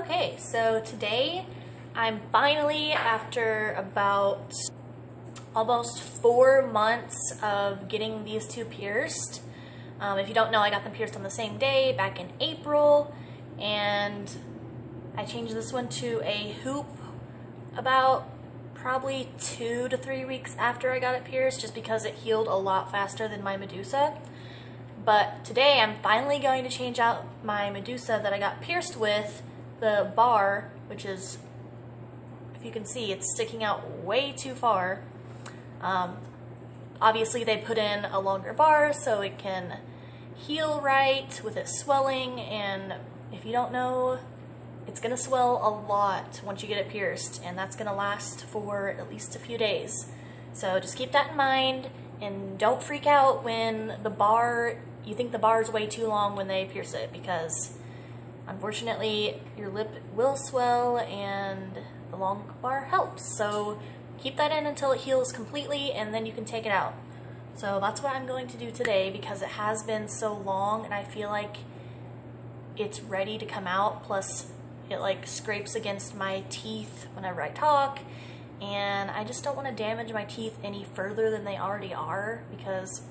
Okay, so today I'm finally, after about almost 4 months of getting these two pierced. If you don't know, I got them pierced on the same day back in April, and I changed this one to a hoop about probably 2 to 3 weeks after I got it pierced, just because it healed a lot faster than my Medusa. But today I'm finally going to change out my Medusa that I got pierced with the bar, which is, if you can see, it's sticking out way too far. Obviously they put in a longer bar so it can heal right with it swelling, and if you don't know, it's gonna swell a lot once you get it pierced, and that's gonna last for at least a few days. So just keep that in mind, and don't freak out when you think the bar is way too long when they pierce it, because unfortunately your lip will swell and the long bar helps. So keep that in until it heals completely, and then you can take it out. So that's what I'm going to do today, because it has been so long and I feel like it's ready to come out. Plus it like scrapes against my teeth whenever I talk, and I just don't want to damage my teeth any further than they already are, because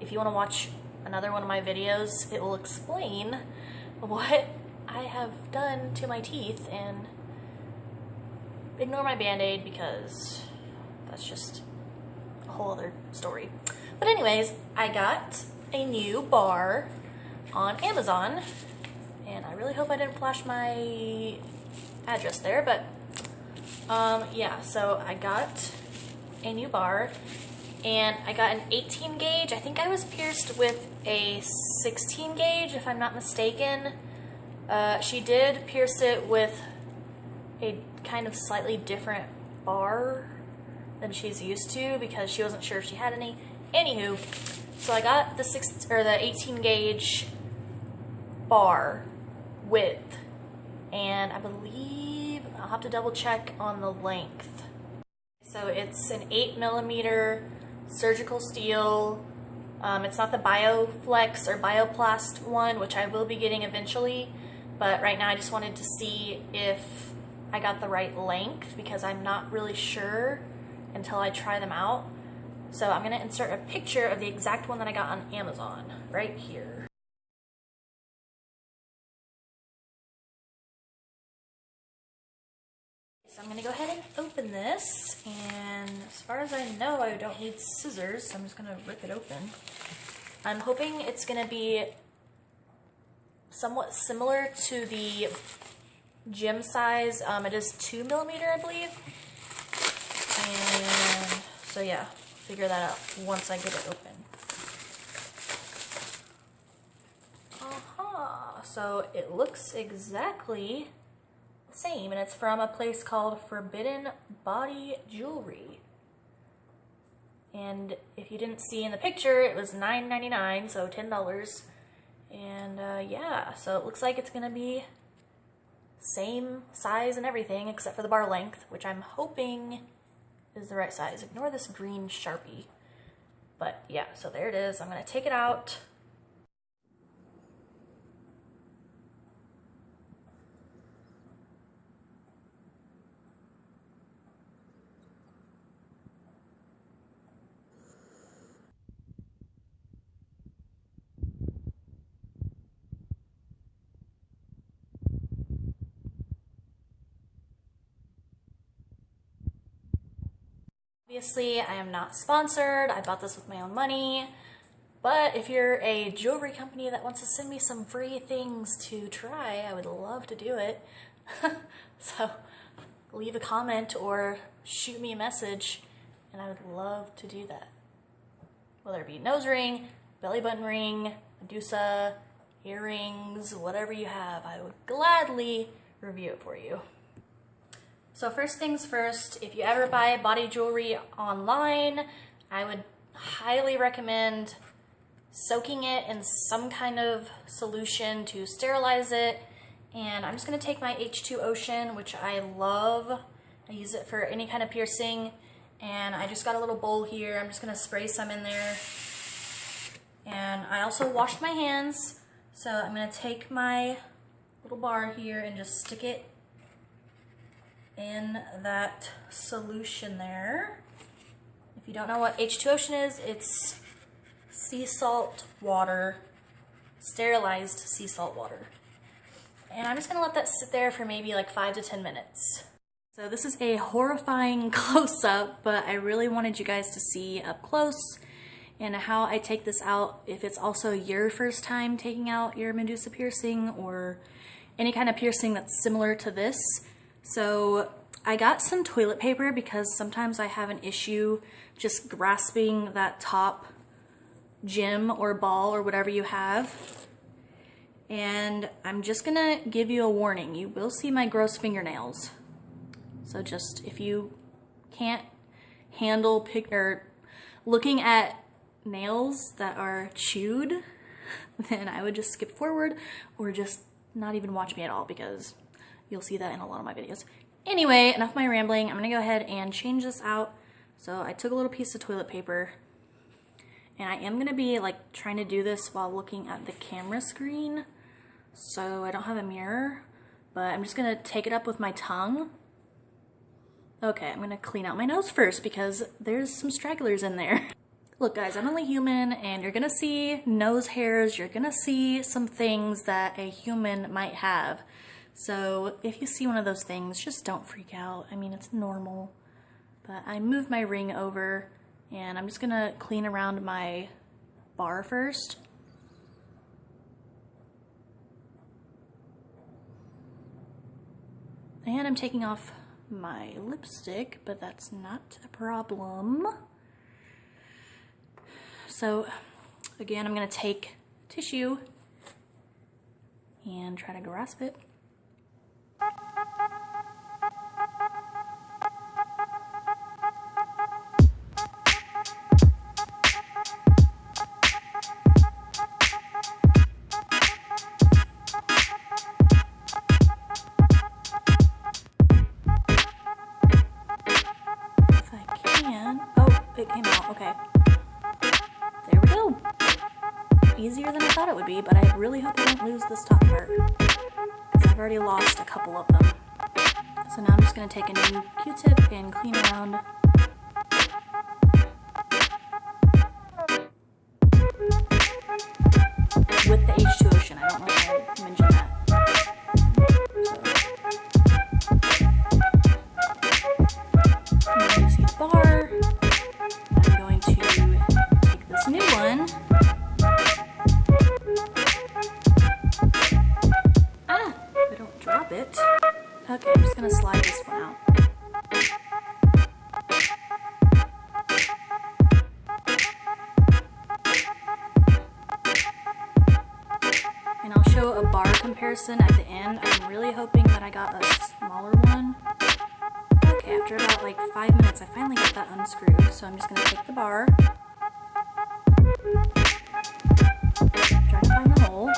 if you want to watch another one of my videos, it will explain what I have done to my teeth, and ignore my band-aid because that's just a whole other story. But anyways, I got a new bar on Amazon, and I really hope I didn't flash my address there, but yeah, so I got a new bar, and I got an 18 gauge. I think I was pierced with a 16 gauge, if I'm not mistaken. She did pierce it with a kind of slightly different bar than she's used to, because she wasn't sure if she had any. Anywho, so I got the 18 gauge bar width, and I believe I'll have to double check on the length. So it's an 8mm surgical steel. It's not the BioFlex or BioPlast one, which I will be getting eventually, but right now I just wanted to see if I got the right length, because I'm not really sure until I try them out. So I'm going to insert a picture of the exact one that I got on Amazon right here. So I'm going to go ahead and open this, and as far as I know, I don't need scissors, so I'm just going to rip it open. I'm hoping it's going to be somewhat similar to the gym size. It is 2mm, I believe. And so yeah, figure that out once I get it open. So it looks exactly the same, and it's from a place called Forbidden Body Jewelry. And if you didn't see in the picture, it was $9.99, so $10. And yeah, so it looks like it's gonna be same size and everything except for the bar length, which I'm hoping is the right size. Ignore this green Sharpie. But yeah, so there it is. I'm gonna take it out. Obviously, I am not sponsored. I bought this with my own money. But if you're a jewelry company that wants to send me some free things to try, I would love to do it. So leave a comment or shoot me a message, and I would love to do that. Whether it be nose ring, belly button ring, Medusa, earrings, whatever you have, I would gladly review it for you. So first things first, if you ever buy body jewelry online, I would highly recommend soaking it in some kind of solution to sterilize it. And I'm just going to take my H2 Ocean, which I love. I use it for any kind of piercing. And I just got a little bowl here. I'm just going to spray some in there. And I also washed my hands. So I'm going to take my little bar here and just stick it in that solution there. If you don't know what H2O is, it's sea salt water, sterilized sea salt water. And I'm just gonna let that sit there for maybe like 5 to 10 minutes. So this is a horrifying close-up, but I really wanted you guys to see up close and how I take this out, if it's also your first time taking out your Medusa piercing or any kind of piercing that's similar to this. So I got some toilet paper because sometimes I have an issue just grasping that top gem or ball or whatever you have. And I'm just gonna give you a warning. You will see my gross fingernails. So just, if you can't handle looking at nails that are chewed, then I would just skip forward or just not even watch me at all, because you'll see that in a lot of my videos. Anyway, enough of my rambling. I'm gonna go ahead and change this out. So I took a little piece of toilet paper, and I am gonna be like trying to do this while looking at the camera screen. So I don't have a mirror, but I'm just gonna take it up with my tongue. Okay, I'm gonna clean out my nose first because there's some stragglers in there. Look guys, I'm only human, and you're gonna see nose hairs, you're gonna see some things that a human might have. So if you see one of those things, just don't freak out. I mean, it's normal. But I moved my ring over, and I'm just gonna clean around my bar first. And I'm taking off my lipstick, but that's not a problem. So again, I'm gonna take tissue and try to grasp it. If I can, oh, it came out, okay. There we go. Easier than I thought it would be, but I really hope I don't lose this top part, because I've already lost a couple of them. So now I'm just going to take a new Q-tip and clean around. With the H2O, I don't know if I mentioned that. So, now you see the bar. I'm going to take this new one. If I don't drop it. Okay, I'm just gonna slide this one out. And I'll show a bar comparison at the end. I'm really hoping that I got a smaller one. Okay, after about like 5 minutes, I finally got that unscrewed. So I'm just gonna take the bar. Try to find the hole.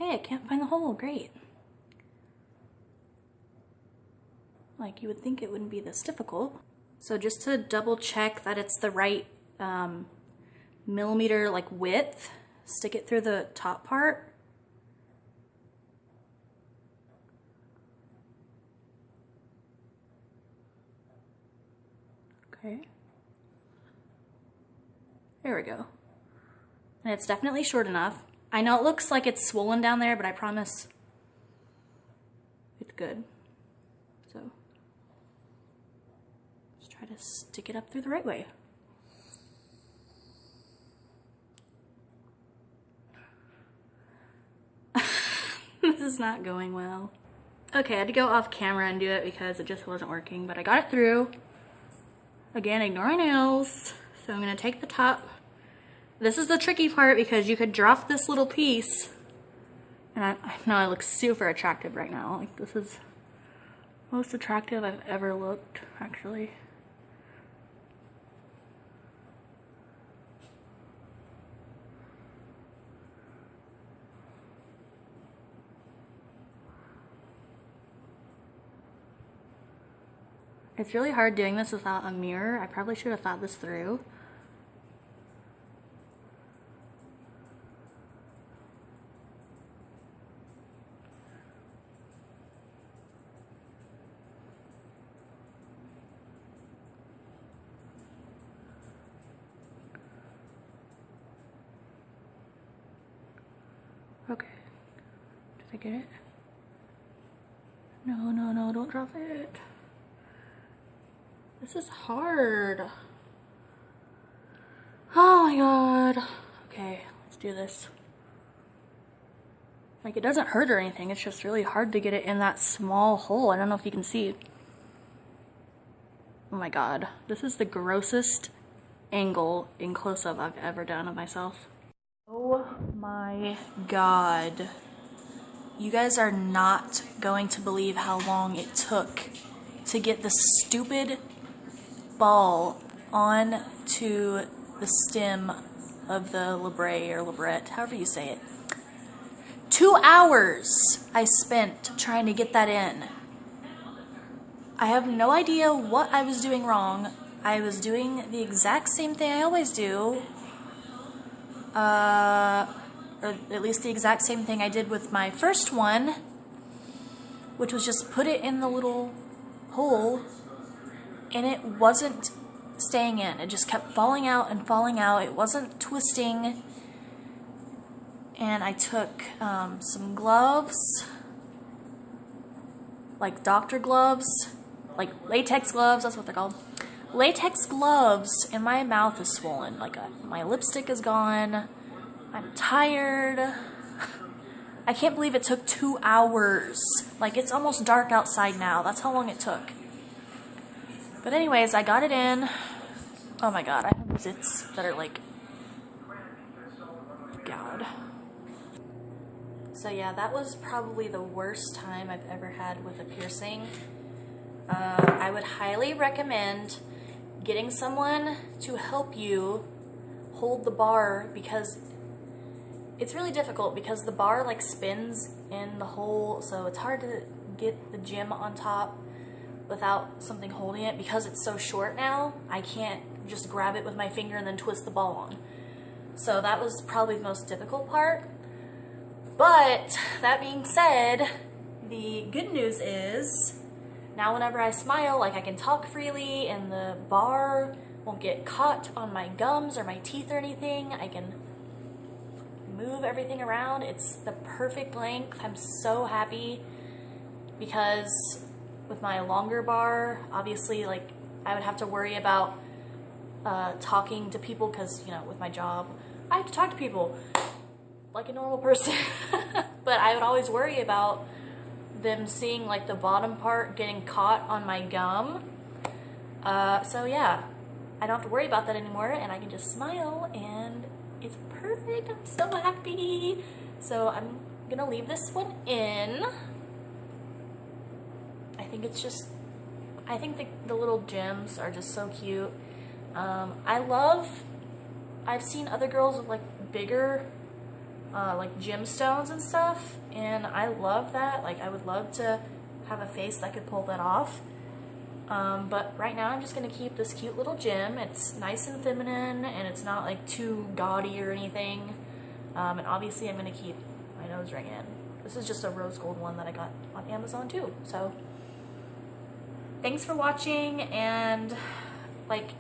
Okay, I can't find the hole. Great. Like, you would think it wouldn't be this difficult. So just to double check that it's the right millimeter like width, stick it through the top part. Okay. There we go. And it's definitely short enough. I know it looks like it's swollen down there, but I promise it's good. So just try to stick it up through the right way. This is not going well. Okay, I had to go off camera and do it because it just wasn't working, but I got it through. Again, ignore my nails. So I'm gonna take the top This is the tricky part because you could drop this little piece, and I know I look super attractive right now. Like, this is most attractive I've ever looked, actually. It's really hard doing this without a mirror. I probably should have thought this through. Okay. Did I get it? No, no, no, don't drop it. This is hard. Oh my god. Okay, let's do this. Like, it doesn't hurt or anything, it's just really hard to get it in that small hole. I don't know if you can see. Oh my god. This is the grossest angle in close-up I've ever done of myself. Oh my god. You guys are not going to believe how long it took to get the stupid ball onto the stem of the labret or labret, however you say it. 2 hours I spent trying to get that in. I have no idea what I was doing wrong. I was doing the exact same thing I always do. Or at least the exact same thing I did with my first one, which was just put it in the little hole, and it wasn't staying in. It just kept falling out and falling out. It wasn't twisting. And I took some gloves, like doctor gloves, like latex gloves, that's what they're called. Latex gloves, and my mouth is swollen. Like, my lipstick is gone. I'm tired. I can't believe it took 2 hours. Like, it's almost dark outside now. That's how long it took. But anyways, I got it in. Oh my god, I have zits that are like... God. So yeah, that was probably the worst time I've ever had with a piercing. I would highly recommend getting someone to help you hold the bar, because it's really difficult because the bar like spins in the hole, so it's hard to get the gem on top without something holding it. Because it's so short now, I can't just grab it with my finger and then twist the ball on. So that was probably the most difficult part. But that being said, the good news is now whenever I smile, like, I can talk freely and the bar won't get caught on my gums or my teeth or anything. I can move everything around. It's the perfect length. I'm so happy, because with my longer bar, obviously, like, I would have to worry about talking to people, because, you know, with my job, I have to talk to people like a normal person. But I would always worry about them seeing like the bottom part getting caught on my gum. So yeah, I don't have to worry about that anymore, and I can just smile, and it's perfect. I'm so happy. So I'm gonna leave this one in. I think it's just, I think the little gems are just so cute. I've seen other girls with like bigger like gemstones and stuff, and I love that. Like, I would love to have a face that could pull that off. But right now I'm just gonna keep this cute little gem. It's nice and feminine, and it's not like too gaudy or anything. And obviously I'm gonna keep my nose ring in. This is just a rose gold one that I got on Amazon too. So thanks for watching, and like,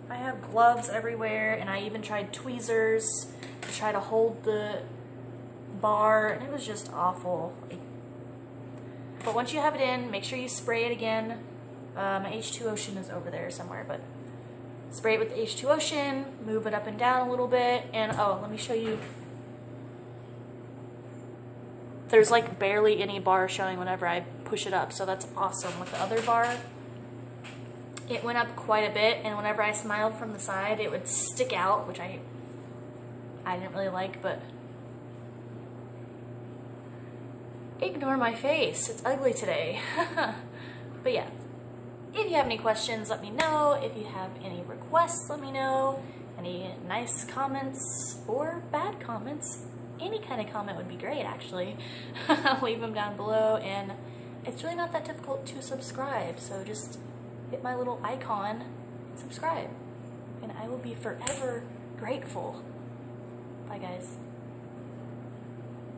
I have gloves everywhere, and I even tried tweezers to try to hold the bar, and it was just awful. But once you have it in, make sure you spray it again. My H2 Ocean is over there somewhere, but spray it with the H2 Ocean, move it up and down a little bit, and oh, let me show you. There's like barely any bar showing whenever I push it up, so that's awesome. With the other bar, it went up quite a bit, and whenever I smiled from the side, it would stick out, which I I didn't really like, but ignore my face. It's ugly today. But yeah, if you have any questions, let me know. If you have any requests, let me know. Any nice comments or bad comments, any kind of comment would be great, actually. Leave them down below, and it's really not that difficult to subscribe, so just hit my little icon and subscribe, and I will be forever grateful. Bye, guys.